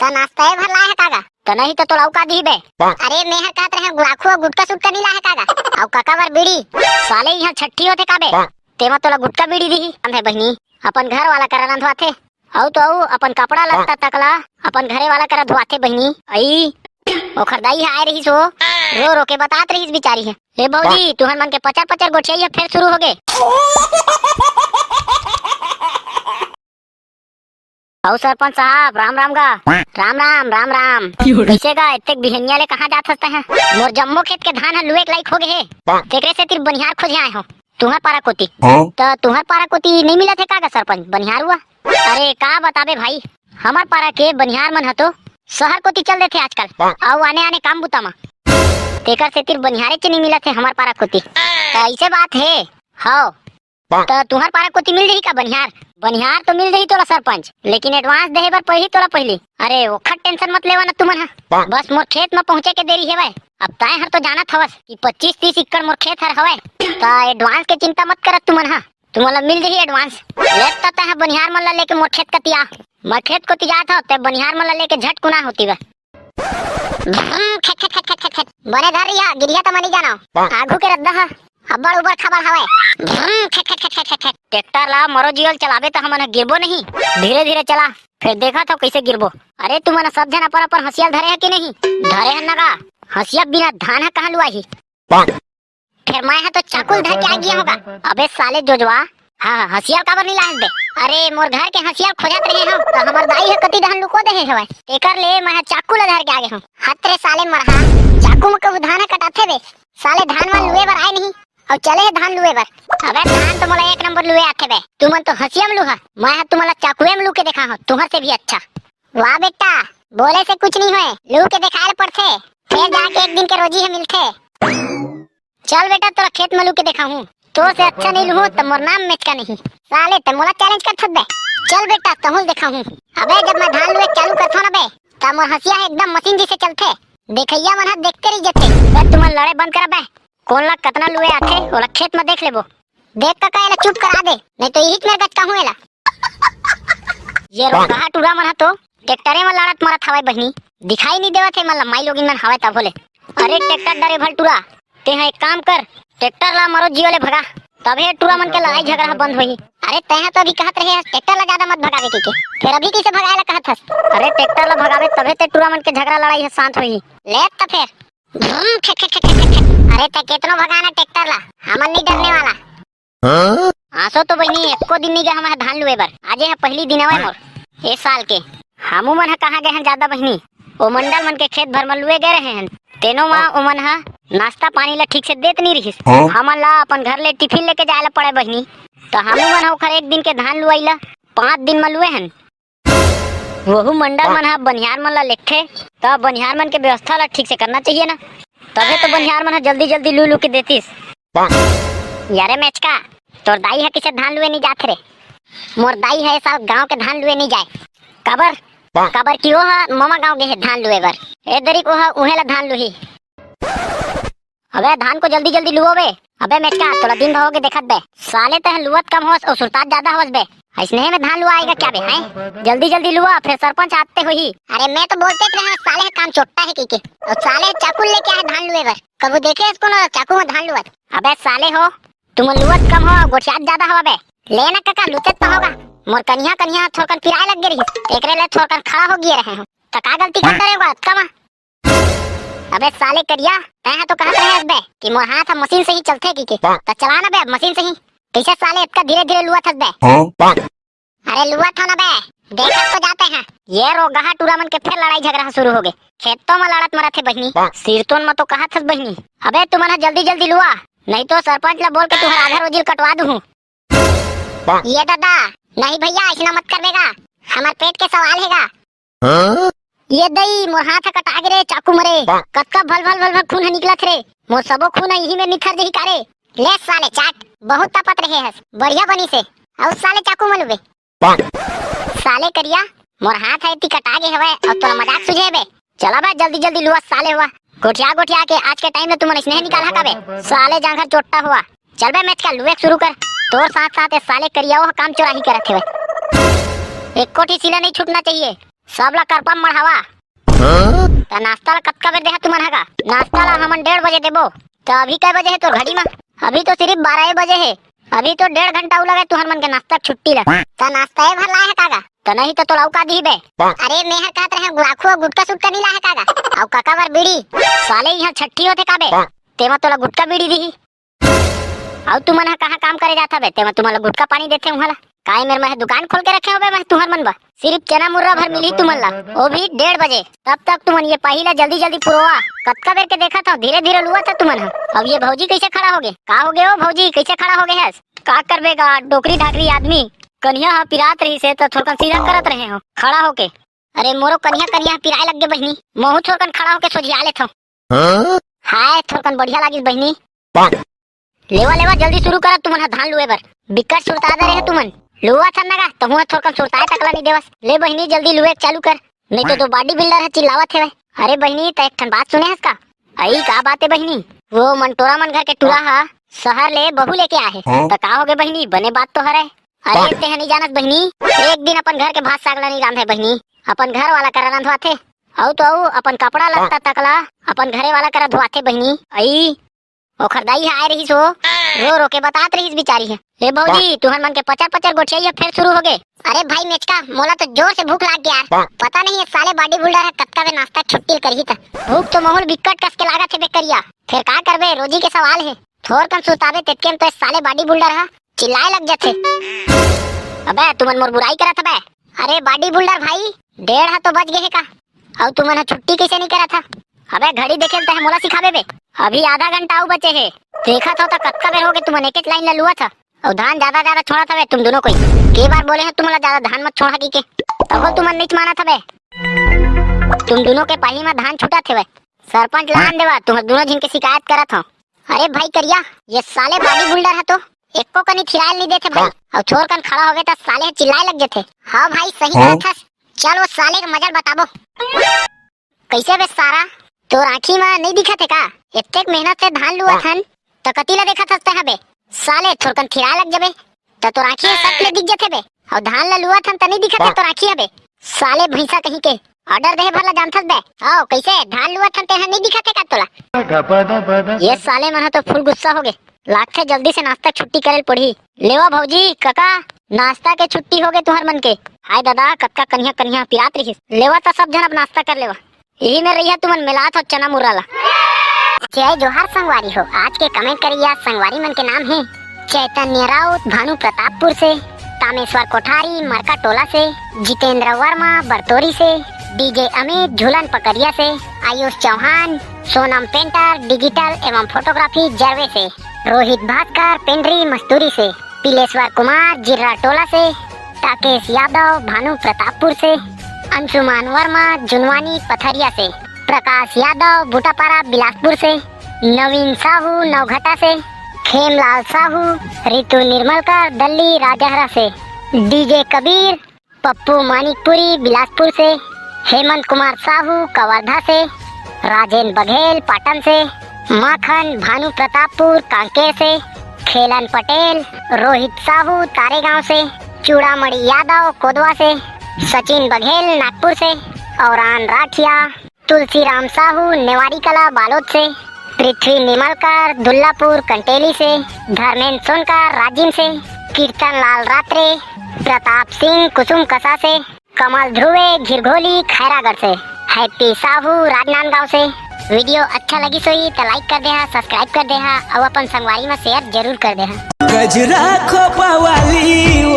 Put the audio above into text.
तो नाश्ता है भर लाए है कागा तो नहीं तो तोला का दी बे। अरे मेहर कहत रहे गुलाखो गुटका सुटका नहीं लाए कागा औ काका वर बीड़ी साले यहाँ छठी होते काबे तेमा तोला गुटका बीड़ी दी है बहनी अपन घर वाला करा रंधवाथे औ तो अपन कपड़ा लगता तकला अपन घरे वाला करा धोआथे बहनी आई ओखर दाई आए रही सो रो रो के बतात रही बेचारी है हे बौजी तुहर मन के पचर पचर गोठिया फिर शुरू हो गए। औ सरपंच साहब राम राम गा राम राम राम राम कैसे गा इतने बिहनिया ले कहाँ जात हस्ता है मोर जम्मो खेत के धान लुए के लायक हो गए है तेरे से तिर बनिहार खोजे आए हो तुहर पारा कोती तो तुहर पारा कोती नहीं मिला थे का सरपंच बनिहार हुआ। अरे का बताबे भाई हमार पारा के बनिहार मन हतो शहर कोती चल देते आजकल और आने आने काम बुता मा तेकर से तिर बनिहारे च नहीं मिला थे हमार पारा कोती तो ऐसे बात है। हाँ तो तुहर पारा कोती मिल रही का बनिहार बनिहार तो मिल रही तोला सरपंच लेकिन एडवांस देहे बर पही तोला पहली। अरे ओखर टेंशन मत लेवा ना तुमन हा बस मोर खेत में पहुंचे के देरी हेवे अब ताए हर तो जाना थवस कि 25-30 एकड़ मोर खेत हर हवे तो एडवांस के चिंता मत करत तुमन हा तुमला मिल रही एडवांस लेता ता है बनिहार मन ला लेके मोर खेत कतिया मैं खेत को तिजात हो ते बनिहार मन ला लेके झट कुना होती बे बने धर रिया गिरिया तो मनी जाना आगू के रद्दा हा अब्बड़ उबड़ खबर हवे ट्रैक्टर ला मरो जियल चलाबे तो हमन गिरबो नहीं धीरे धीरे चला फिर देखा तो कैसे गिरबो। अरे तुमन सब जन अपन हसियल धरे है कि नहीं धरे है नगा हसिया बिना धान है कहाँ लुआही फिर मैं है तो चाकुल धर के आ गया होगा। अबे साले जोजवा हाँ हसिया काबर नहीं लाए बे। अरे मोर घर के हसिया खोजत रहे हो तो हमर दाई है कति धान लुको दे है एकर ले मैं चाकू ला धर के आगे हूं हतरे साले मरहा चाकू में कब धान कटाथे बे साले धान वाल लुए बर आए नहीं और चले धान लुए बर। अबे धान तो मोला 1 नंबर लुए आथे बे तुमन तो हसिया में लुहा मैं है तुम्हारा चाकुए में लू के देखा हूं तुम्हार से भी अच्छा। वाह बेटा बोले से कुछ नहीं हुए लू के दिखाए पड़थे फिर जाके एक दिन के रोजी है मिलथे। चल बेटा तोरा खेत में लू के देखा हूं तो से अच्छा नहीं लूँ तो मोर नाम मेच का नहीं साले तो मोला चैलेंज कर थक बे। चल बेटा तहुल देखा हूं अबे जब मैं धान लुए चालू करथो ना बे तब मोर हसिया एकदम मशीन जैसे चलथे देखैया मन ह देखते रह जथे बे तुमन लड़े बंद करा बे कौन ला कतना लुए आथे ओला खेत में देख लेबो देख का एला चुप करा दे नहीं तो यही में गच कहूं एला ये रोगा टूरा मन ह तो ट्रैक्टरे में लड़त मरत हवाई बहनी दिखाई नहीं देवत है मतलब माई लोगिन मन हवाई तब बोले अरे ट्रैक्टर डरे भल टूरा ते है एक काम कर ट्रैक्टर ला मरो जियो ले भगा तबे टूरा मन के लड़ाई झगड़ा बंद होई। अरे तय तो अभी कहत रहे ट्रैक्टर ला ज्यादा मत भगावे के फिर अभी कैसे भगाए ला कहत हस। अरे ट्रैक्टर ला भगावे तबे ते टूरा मन के झगड़ा लड़ाई है शांत होई ले त फिर अरे ते केतनो भगाना ट्रैक्टर ला हमन नहीं डरने वाला आसो तो बहनी एको दिन नहीं गए हम धान लुए बर आजे है पहली दिन आवे मोर इस साल के हमू मन कहाँ गए हैं ज्यादा बहनी ओ मंडल मन के खेत भर में लुए गए रहे हैं तेनो माँ ओमन हा नाश्ता पानी ला ठीक से देत नहीं रही हमन ला अपन घर ले टिफिन लेके जाए ला पड़े बहनी तो हमू मन ओखर एक दिन के धान लुआई ला 5 दिन में लुए हैं वहू मंडल मन हा बनिहार मन ला लेखे तो बनिहार मन के व्यवस्था ला ठीक से करना चाहिए ना तबे तो बनिहार मन जल्दी जल्दी लू के देतीस। यारे मेचका तोर दाई है किसे धान लुए नहीं जात रे मोर दाई है साल गांव के धान लुए नहीं जाए कबर कबर की हो मामा गांव के धान लुए बर ए दरी को उहे ला धान लुही। अबे धान को जल्दी जल्दी लुओ बे अबे मेचका तोला दिन भर के देखत बे साले तह लुवत कम होस और सुरतात ज्यादा होस बे ऐसने में धान लुआ आएगा क्या बे हैं जल्दी जल्दी लुआ फिर सरपंच आते हुई। अरे मैं तो बोलते रहे साले काम छोटा है की और साले चाकू लेके आए धान लुए बर कबू देखे इसको ना चाकू में धान लुवत। अबे साले हो तुम लुवत कम हो गोठियात ज्यादा हो बे लेना काका लुचत तो होगा मोर कन्या थोड़कन पिराए लग गई एकरे ले थोड़कन खड़ा हो गए रहे हो तो का गलती कर करेगा कमा। अबे साले करिया तय तो कहत रहे बे कि मोर हाथ मशीन से ही चलथे की तो चलाना बे मशीन से ही कैसे साले इतना धीरे धीरे लुआ थस बे। अरे लुआ था ना बे देखत तो जाते हैं ये रोगा टूरा मन के फिर लड़ाई झगड़ा शुरू हो गए खेतों में लड़त मरत है बहनी सिरतोन में तो कहत हस बहनी। अबे तुम्हारा जल्दी जल्दी लुआ नहीं तो सरपंच ला बोल के तुम्हारा आधा रोजी कटवा दूं। ये दादा नहीं भैया ऐसा मत करवेगा हमार पेट के सवाल हैगा ये दई मोर हाथ कटा गिरे चाकू मरे कतका भल भल भल भल खून निकलत रे मोर सबो खून यही में निखर जही कारे ले साले चाट बहुत तपत रहे हस बढ़िया बनी से और साले चाकू मलबे साले करिया मोर हाथ है ती कटा गे हवे और तोरा मजाक सुझे बे चला बे जल्दी जल्दी लुआ साले हुआ गोठिया गोठिया के आज के टाइम में तुम स्नेह निकाला का बे साले जांघर चोट्टा हुआ चल बे मैच का लुए शुरू कर तोर साथ साथ साले करिया वो काम चोराही करत है एक कोठी सिला नहीं छूटना चाहिए सब ला करपा मढ़ावा ता नाश्ता ला कतका बेर देहा तुमन हगा नाश्ता ला हमन 1:30 बजे देबो तो अभी कै बजे है तोर घड़ी में अभी तो सिर्फ 12 बजे है अभी तो 1.5 घंटा लगे तुहर मन के नाश्ता छुट्टी ला ता नाश्ता भर लाए है कागा तो नहीं तो तोला का दी बे अरे मेहर कहत रहे गुलाखो गुटका सुटका नहीं लाए कागा औ काका बर बीड़ी साले यहाँ छठी होते काबे तेमा तोला गुटका बीड़ी दी और तुमन हा कहाँ काम करे जाता बे तेमा तुम्हारा गुटका पानी देते उहाला काय मेरे में दुकान खोल के रखे हो बे मैं तुहर मन बा सिर्फ चना मुर्रा भर मिली तुमन ला वो भी 1:30 बजे तब तक तुमन ये पहिला जल्दी जल्दी पुरोवा कतका बेर के देखा था धीरे धीरे लुआ था तुमन हा अब ये भौजी कैसे खड़ा होगे का हो गए हो भौजी कैसे खड़ा हो गए है का करबेगा डोकरी ढाकरी आदमी कन्या हा पिरात रही से तो थोड़कन सीधा करत रहे हो खड़ा होके अरे मोरो कन्या कन्या पिराए लग गए बहनी मोहू थोड़कन खड़ा होके सोझिया लेत हो हाय थोड़कन बढ़िया लागिस बहनी लेवा लेवा जल्दी शुरू कर तुमन धान लुए बर बिकट सुरता दे रहे तुमन लुआ था नगा तमुआ थोड़कन सुरताए तकला नहीं देवस ले बहनी जल्दी लुए चालू कर नहीं तो दो बॉडी बिल्डर है चिल्लावत है अरे बहनी त एक ठन बात सुने हस का आई का बात है बहनी वो मंटोरा मन घर के टूरा हा शहर ले बहू लेके आए तो का हो गए बहनी बने बात तो हरे अरे ते नहीं जानत बहनी एक दिन अपन घर के भात सागला नहीं रांधे बहनी अपन घर वाला करा रांधवाथे औ तो अपन कपड़ा लगता तकला अपन घरे वाला करा धोआथे बहनी आई ओखर दाई आए रही सो रो रो के बतात रही बिचारी है हे भौजी तुहर मन के पचर पचर गोठिया फिर शुरू हो गए अरे भाई मेचका मोला तो जोर से भूख लाग गया पता नहीं ये साले बॉडी बिल्डर है कत्ता वे नाश्ता छुट्टी करही था भूख तो मोहल बिकट कस के लागत है बेकरिया फिर का करबे रोजी के सवाल है थोर कन सुतावे तेतकेम तो साले बॉडी बिल्डर है चिल्लाए लग जाते अबे तुमन मोर बुराई करत बे अरे बॉडी बिल्डर भाई 1:30 तो बज गए है का और तुमन छुट्टी कैसे नहीं करा था अबे घड़ी देखे तो है मोला सिखाबे बे अभी आधा घंटा आउ बचे है देखा था तो कत्का बेर हो गए तुमन एक लाइन लुआ था और धान ज्यादा ज्यादा छोड़ा था बे तुम दोनों कोई के बार बोले हैं तुम्हारा ज्यादा धान मत छोड़ा की के तब तुमन नहीं माना था बे तुम दोनों के पाही में धान छूटा थे बे सरपंच लान देवा तुम दोनों जिनके शिकायत करा था अरे भाई करिया ये साले बॉडी बिल्डर है तो एको कनी थिरायल नहीं देते भाई और छोड़ कर खड़ा हो गए तो साले चिल्लाए लग जाते हाँ भाई सही कहा था चल वो साले का मजल बताबो कैसे बे सारा तो राखी में नहीं दिखा थे का इतने मेहनत से धान लुआ थन तो कतीला देखा था हबे साले थोड़कन थिरा लग जबे तो राखी सट ले दिख जथे बे और धान ला लुआ थन त नहीं दिखा थे तो राखी हबे साले भैंसा कहीं के ऑर्डर दे भरला जानथस बे आओ कैसे धान लुआ थन ते नहीं दिखा थे का तोला ये साले मन तो फुल गुस्सा हो गए लागथे जल्दी से नाश्ता छुट्टी करे पड़ी लेवा भौजी काका नाश्ता के छुट्टी हो गए तुहर मन के हाय दादा कक्का कन्या कन्या पिरात रही लेवा तो सब जन अब नाश्ता कर लेवा यही में रही तुमन मिलात हो चना मुर्रा ला जय जोहार संगवारी हो आज के कमेंट करिए संगवारी मन के नाम है चैतन्य राउत भानु प्रतापपुर से तामेश्वर कोठारी मरका टोला से जितेंद्र वर्मा बरतोरी से डीजे अमित झूलन पकड़िया से आयुष चौहान सोनम पेंटर डिजिटल एवं फोटोग्राफी जरवे से रोहित भास्कर पेंड्री मस्तूरी से पिलेश्वर कुमार जिर्रा टोला से राकेश यादव भानु प्रतापपुर से अंशुमान वर्मा जुनवानी पथरिया से प्रकाश यादव बुटापारा बिलासपुर से नवीन साहू नवघटा से खेमलाल साहू रितु निर्मलकर दल्ली राजहरा से डीजे कबीर पप्पू मानिकपुरी बिलासपुर से हेमंत कुमार साहू कवर्धा से राजेंद्र बघेल पाटन से माखन भानु प्रतापपुर कांकेर से खेलन पटेल रोहित साहू तारेगांव से चूड़ामणि यादव कोदवा से सचिन बघेल नागपुर से औरान राठिया तुलसीराम साहू नेवारी कला बालोद से पृथ्वी निमलकर दुल्लापुर कंटेली से धर्मेंद्र सोनकर राजिम से कीर्तन लाल रात्रे प्रताप सिंह कुसुम कसा से कमल ध्रुवे घिरघोली खैरागढ़ से हैप्पी साहू राजनांदगांव से वीडियो अच्छा लगी सोई तो लाइक कर दे सब्सक्राइब कर दे और अपन संगवारी में शेयर जरूर कर दे गजरा खोपा वाली